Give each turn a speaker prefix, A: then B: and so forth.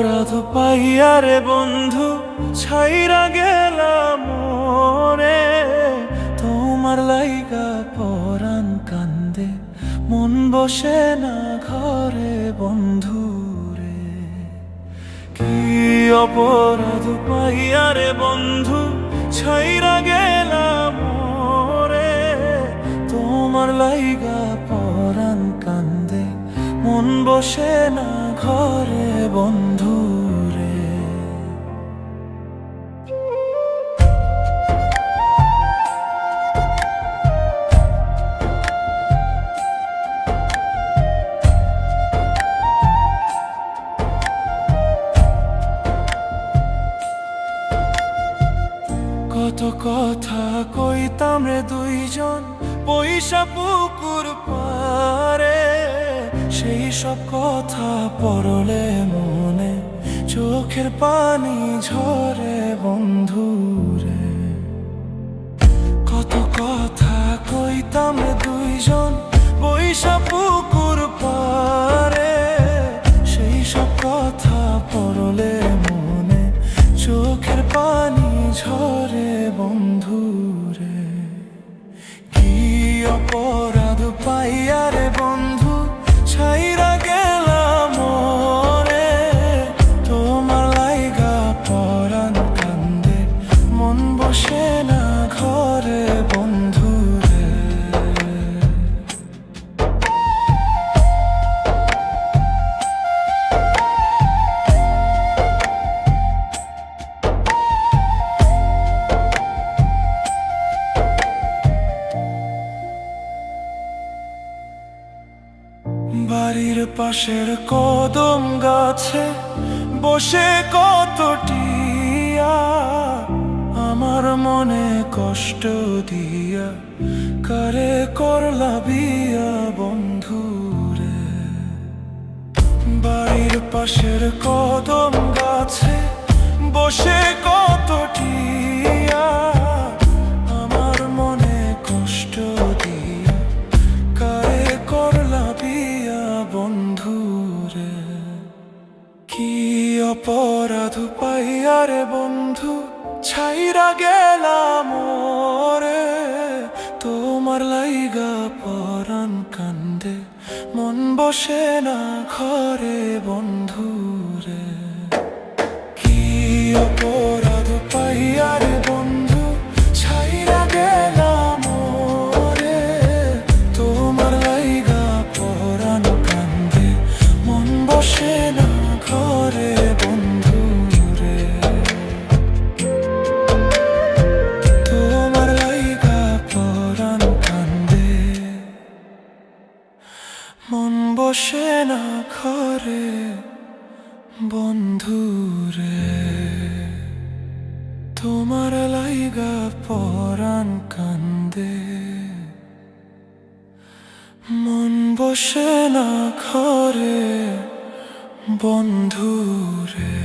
A: অপরাধ পাইয়া রে বন্ধু ছাইরা গেলাম মোরে। তোমার লাইগা পরাণ কান্দে, মন বসে না ঘরে বন্ধু রে। কি অপরাধ পাইয়া রে বন্ধু ছাইরা গেলাম মোরে। তোমার লাইগা পরাণ কান্দে, মন বসে না ঘরে বন্ধু রে। কত কথা কইতাম রে দুইজন পয়সা পুকুর পারে। সেই সব কথা পড়লে মনে চোখের পানি ঝরে বন্ধু রে। কত কথা কইতাম রে দুইজন পয়সা পুকুর পারে। সেই সব কথা পড়লে মনে চোখের পানি ঝরে বন্ধু রে। কি অপরাধ পাইয়া রে বন্ধু ছাইরা গেলাম মোরে। তোমার লাইগা পরাণ কান্দে, মন বসে না ঘরে বন্ধু রে। বাড়ির পাশের কদম গাছে বসে কত টিয়া, আমার মনে কষ্ট দিয়া কারে করলা বিয়া বন্ধু রে। বাড়ির পাশের কদম গাছে বসে কত টিয়া, আমার মনে কষ্ট দিয়া কারে করলা বিয়া বন্ধু রে। কি অপরাধ পাইয়া রে বন্ধু ছাইরা গেলাম মোরে। তোমার লাইগা পরাণ কান্দে, মন বসে না ঘরে বন্ধু রে। কি অপরাধ পাইয়া রে বন্ধু ছাইরা গেলাম মোরে। তোমার লাইগা পরাণ কান্দে, মন বসে না ঘরে বন্ধু রে। তোমার লাইগা পরাণ কান্দে, মন বসে না ঘরে বন্ধু রে। তোমার লাইগা পরাণ কান্দে, মন বসে না ঘরে বন্ধু রে।